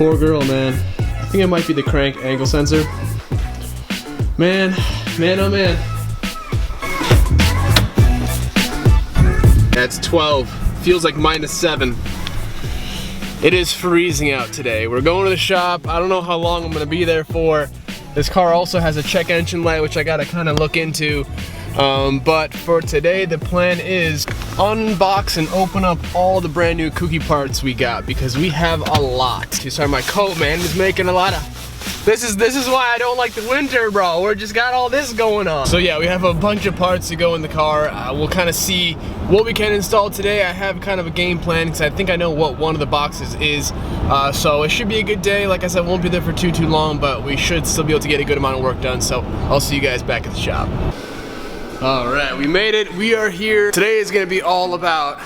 Poor girl, man. I think it might be the crank angle sensor. Man, oh man. That's 12. Feels like -7. It is freezing out today. We're going to the shop. I don't know how long I'm gonna be there for. This car also has a check engine light, which I gotta kind of look into. But for today, the plan is unbox and open up all the brand new Kooky parts we got, because we have a lot. Sorry, my coat, man, is making a lot of... This is why I don't like the winter, bro. We're just got all this going on. So yeah, we have a bunch of parts to go in the car. We'll kind of see what we can install today. I have kind of a game plan because I think I know what one of the boxes is. So it should be a good day. Like I said, won't be there for too long, but we should still be able to get a good amount of work done. So I'll see you guys back at the shop. All right, we made it. We are here. Today is gonna be all about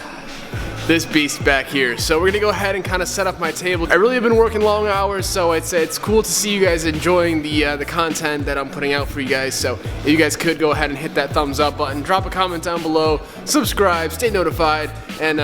this beast back here. So we're gonna go ahead and kind of set up my table. I really have been working long hours, so it's cool to see you guys enjoying the content that I'm putting out for you guys. So if you guys could go ahead and hit that thumbs up button, drop a comment down below, subscribe, stay notified, and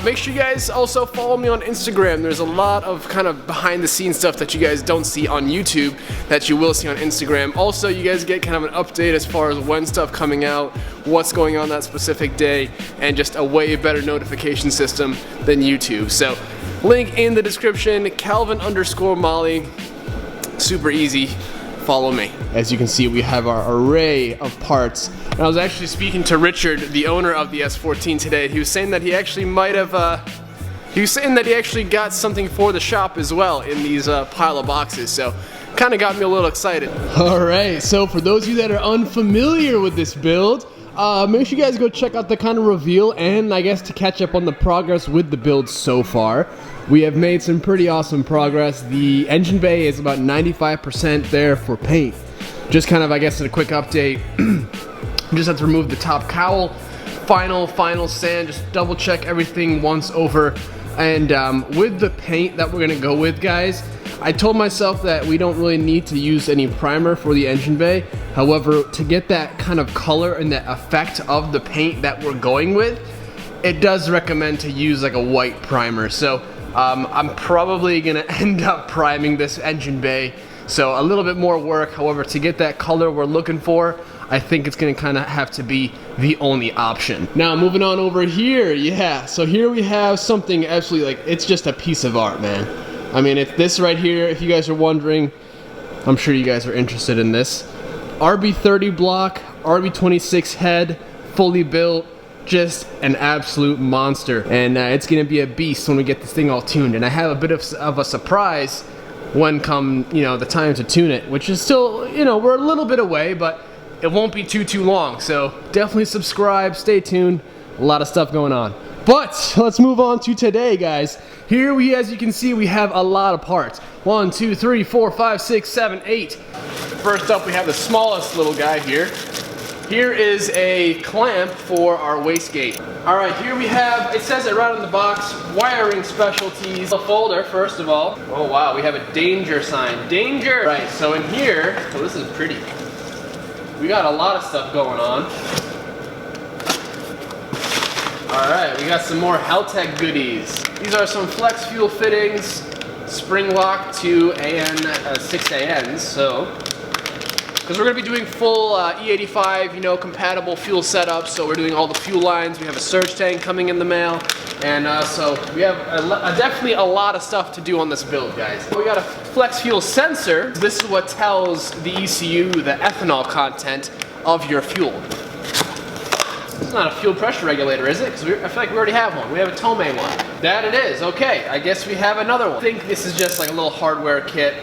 make sure you guys also follow me on Instagram. There's a lot of kind of behind the scenes stuff that you guys don't see on YouTube that you will see on Instagram. Also, you guys get kind of an update as far as when stuff coming out, what's going on that specific day, and just a way better notification system than YouTube. So link in the description, Calvin_Molly, super easy, follow me. As you can see, we have our array of parts. And I was actually speaking to Richard, the owner of the S14 today. He was saying that he actually might have he actually got something for the shop as well in these pile of boxes, so kind of got me a little excited. All right, so for those of you that are unfamiliar with this build, make sure you guys go check out the kind of reveal, and I guess to catch up on the progress with the build so far. We have made some pretty awesome progress. The engine bay is about 95% there for paint. Just kind of, I guess, a quick update. Just have to remove the top cowl. Final sand, just double check everything once over. And with the paint that we're gonna go with, guys, I told myself that we don't really need to use any primer for the engine bay. However, to get that kind of color and that effect of the paint that we're going with, it does recommend to use like a white primer. So I'm probably gonna end up priming this engine bay. So a little bit more work. However, to get that color we're looking for, I think it's gonna kind of have to be the only option. Now moving on over here, yeah. So here we have something absolutely like, it's just a piece of art, man. I mean, it's this right here, if you guys are wondering. I'm sure you guys are interested in this. RB30 block, RB26 head, fully built, just an absolute monster. And it's gonna be a beast when we get this thing all tuned. And I have a bit of a surprise when come, you know, the time to tune it, which is still, you know, we're a little bit away, but it won't be too long. So definitely subscribe, stay tuned, a lot of stuff going on. But let's move on to today, guys. Here we, as you can see, we have a lot of parts. 1, 2, 3, 4, 5, 6, 7, 8. First up, we have the smallest little guy here. Here is a clamp for our wastegate. All right, here we have, it says it right on the box, wiring specialties. A folder, first of all. Oh wow, we have a danger sign. Danger! Right, so in here, oh, this is pretty. We got a lot of stuff going on. Alright, we got some more Haltech goodies. These are some flex fuel fittings, spring lock to 6 ANs, so, because we're going to be doing full E85, you know, compatible fuel setup, so we're doing all the fuel lines. We have a surge tank coming in the mail, and so we have definitely a lot of stuff to do on this build, guys. We got a flex fuel sensor. This is what tells the ECU the ethanol content of your fuel. This is not a fuel pressure regulator, is it? Because I feel like we already have one. We have a Tomei one. That it is. Okay, I guess we have another one. I think this is just like a little hardware kit.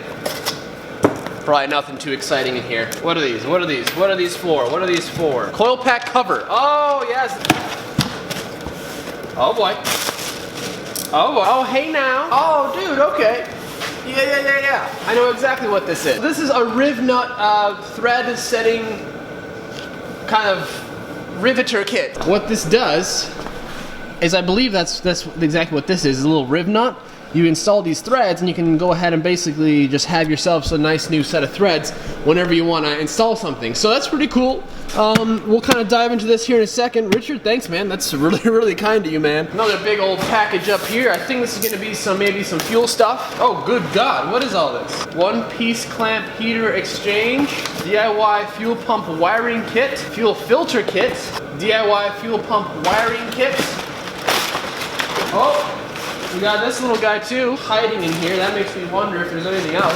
Probably nothing too exciting in here. What are these? What are these? What are these for? What are these for? Coil pack cover. Oh, yes. Oh, boy. Oh, boy. Oh, hey now. Oh, dude, okay. Yeah. I know exactly what this is. This is a riv nut thread setting kind of riveter kit. What this does is, I believe that's exactly what this is, a little riv nut. you install these threads and you can go ahead and basically just have yourself a nice new set of threads whenever you want to install something. So that's pretty cool. We'll kind of dive into this here in a second. Richard, thanks, man. That's really, really kind of you, man. Another big old package up here. I think this is going to be maybe some fuel stuff. Oh, good God. What is all this? One-piece clamp heater exchange, DIY fuel pump wiring kit, fuel filter kit, DIY fuel pump wiring kit. Oh, we got this little guy too, hiding in here. That makes me wonder if there's anything else.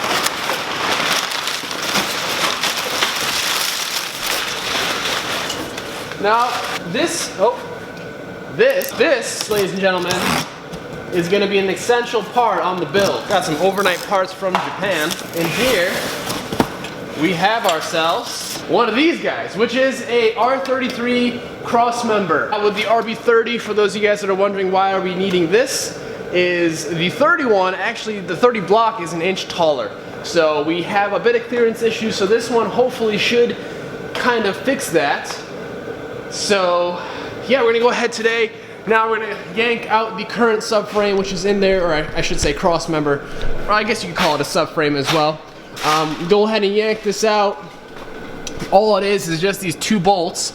Now, this, ladies and gentlemen, is going to be an essential part on the build. Got some overnight parts from Japan. And here, we have ourselves one of these guys, which is a R33 cross member. With the RB30, for those of you guys that are wondering why are we needing this, is the 31, actually the 30 block is an inch taller. So we have a bit of clearance issues, so this one hopefully should kind of fix that. So yeah, we're gonna go ahead today. Now we're gonna yank out the current subframe, which is in there, or I should say cross member, or I guess you could call it a subframe as well. Go ahead and yank this out. All it is just these 2 bolts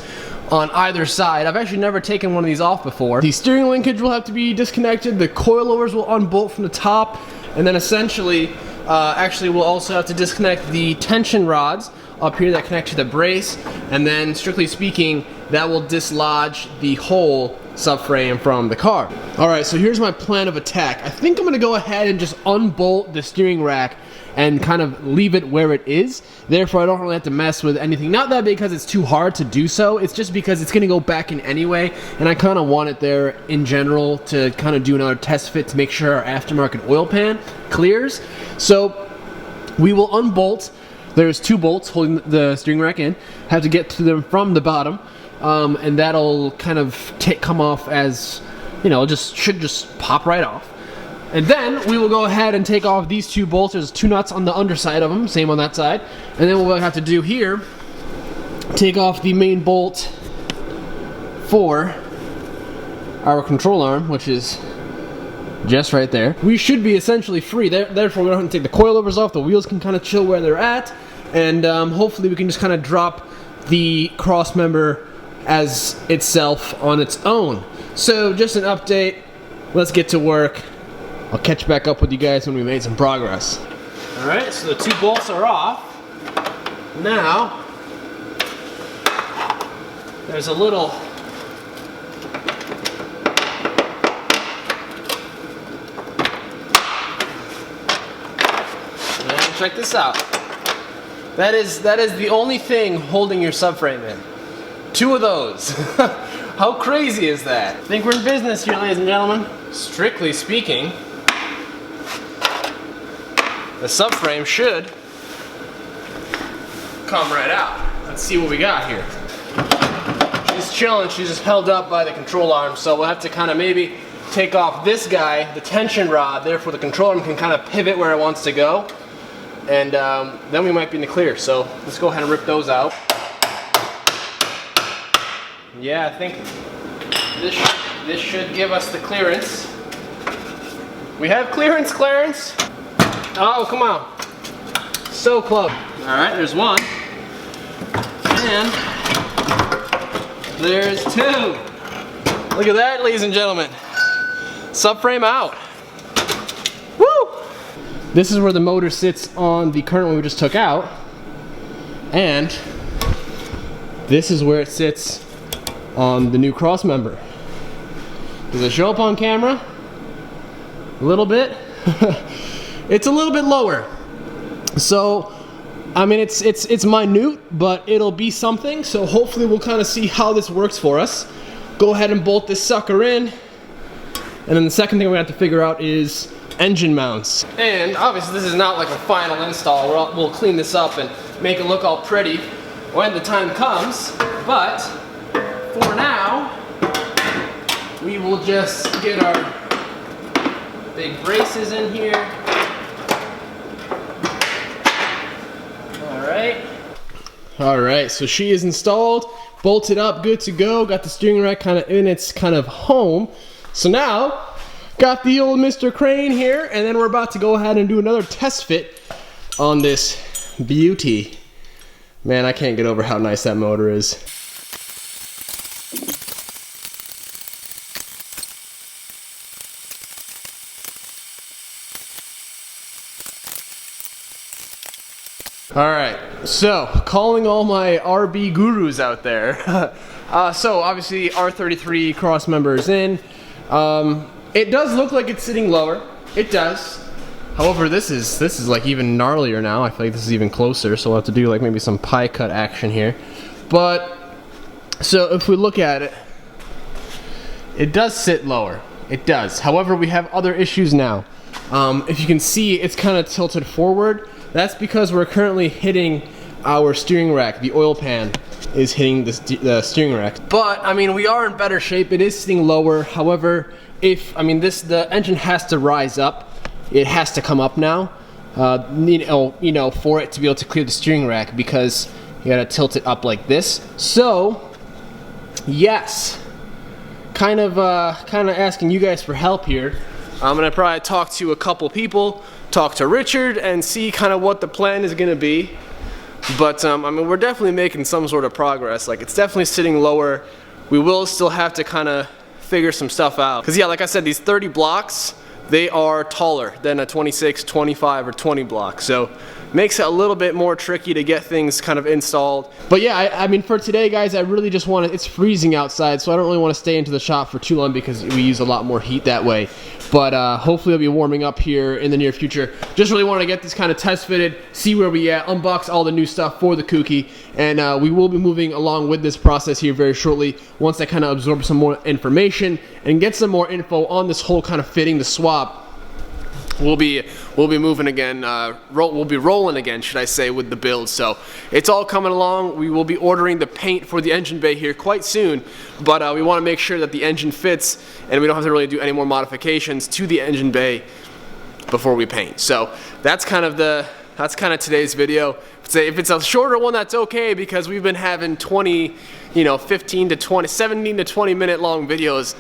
on either side. I've actually never taken one of these off before. The steering linkage will have to be disconnected, the coilovers will unbolt from the top, and then essentially, actually we'll also have to disconnect the tension rods up here that connect to the brace, and then strictly speaking, that will dislodge the whole subframe from the car. Alright, so here's my plan of attack. I think I'm gonna go ahead and just unbolt the steering rack and kind of leave it where it is. Therefore, I don't really have to mess with anything. Not that because it's too hard to do so, it's just because it's gonna go back in anyway, and I kind of want it there in general to kind of do another test fit to make sure our aftermarket oil pan clears. So we will unbolt. There's 2 bolts holding the steering rack in. Have to get to them from the bottom, and that'll kind of come off as, you know, should just pop right off. And then we will go ahead and take off these 2 bolts. There's 2 nuts on the underside of them, same on that side. And then what we'll have to do here, take off the main bolt for our control arm, which is just right there. We should be essentially free. Therefore, we don't have to take the coilovers off. The wheels can kind of chill where they're at. And hopefully we can just kind of drop the cross member as itself on its own. So just an update. Let's get to work. I'll catch back up with you guys when we made some progress. Alright, so the 2 bolts are off. Now, there's a little check this out. That is the only thing holding your subframe in. 2 of those. How crazy is that? I think we're in business here, ladies and gentlemen. Strictly speaking, the subframe should come right out. Let's see what we got here. She's chilling, she's just held up by the control arm, so we'll have to kind of maybe take off this guy, the tension rod, therefore the control arm can kind of pivot where it wants to go. And then we might be in the clear, so let's go ahead and rip those out. Yeah, I think this should give us the clearance. We have clearance, Clarence. Oh, come on. So close. All right, there's 1. And there's 2. Look at that, ladies and gentlemen. Subframe out. Woo! This is where the motor sits on the current one we just took out. And this is where it sits on the new cross member. Does it show up on camera? A little bit. It's a little bit lower. So, I mean, it's minute, but it'll be something. So hopefully we'll kind of see how this works for us. Go ahead and bolt this sucker in. And then the second thing we have to figure out is engine mounts. And obviously this is not like a final install. We'll clean this up and make it look all pretty when the time comes. But for now, we will just get our big braces in here. Alright, so she is installed, bolted up, good to go. Got the steering rack kind of in its kind of home. So now, Got the old Mr. Crane here, and then we're about to go ahead and do another test fit on this beauty. Man, I can't get over how nice that motor is. Alright, so calling all my RB gurus out there. So obviously R33 cross member is in. It does look like it's sitting lower. It does. However, this is like even gnarlier now. I feel like this is even closer, so we'll have to do like maybe some pie cut action here. But so if we look at it, it does sit lower. It does. However, we have other issues now. If you can see, it's kind of tilted forward. That's because we're currently hitting our steering rack. The oil pan is hitting the steering rack. But I mean, we are in better shape. It is sitting lower. However, the engine has to rise up. It has to come up now. You know, for it to be able to clear the steering rack, because you gotta tilt it up like this. So, yes, kind of asking you guys for help here. I'm gonna probably talk to a couple people, talk to Richard, and see kind of what the plan is gonna be. But I mean, we're definitely making some sort of progress. Like, it's definitely sitting lower. We will still have to kind of figure some stuff out. Cause yeah, like I said, these 30 blocks, they are taller than a 26, 25, or 20 block. So makes it a little bit more tricky to get things kind of installed. But yeah, I mean, for today, guys, I really just want to, it's freezing outside, so I don't really want to stay into the shop for too long because we use a lot more heat that way. But hopefully it'll be warming up here in the near future. Just really want to get this kind of test fitted, see where we at, unbox all the new stuff for the Kooky, and we will be moving along with this process here very shortly once I kind of absorb some more information and get some more info on this whole kind of fitting the swap. We'll be moving again, we'll be rolling again, should I say, with the build. So it's all coming along. We will be ordering the paint for the engine bay here quite soon, but we want to make sure that the engine fits and we don't have to really do any more modifications to the engine bay before we paint. So that's kind of today's video. If it's a shorter one, that's okay, because we've been having 15 to 20, 17 to 20 minute long videos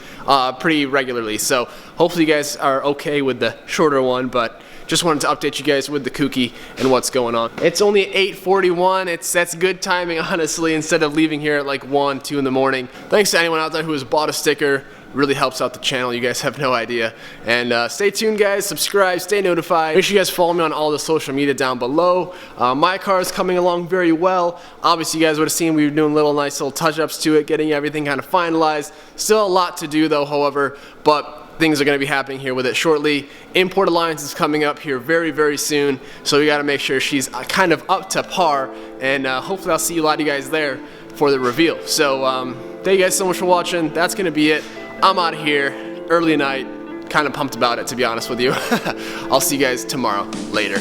pretty regularly. So hopefully you guys are okay with the shorter one, but just wanted to update you guys with the Kooky and what's going on. It's only 8:41. That's good timing, honestly, instead of leaving here at like 1, 2 in the morning. Thanks to anyone out there who has bought a sticker. Really helps out the channel. You guys have no idea. And stay tuned, guys. Subscribe, stay notified. Make sure you guys follow me on all the social media down below. My car is coming along very well. Obviously, you guys would have seen we were doing nice little touch-ups to it, getting everything kind of finalized. Still a lot to do though, however, but things are going to be happening here with it shortly. Import Alliance is coming up here very, very soon, so we got to make sure she's kind of up to par, and hopefully I'll see a lot of you guys there for the reveal. So thank you guys so much for watching. That's going to be it. I'm out of here, early night, kind of pumped about it, to be honest with you. I'll see you guys tomorrow. Later.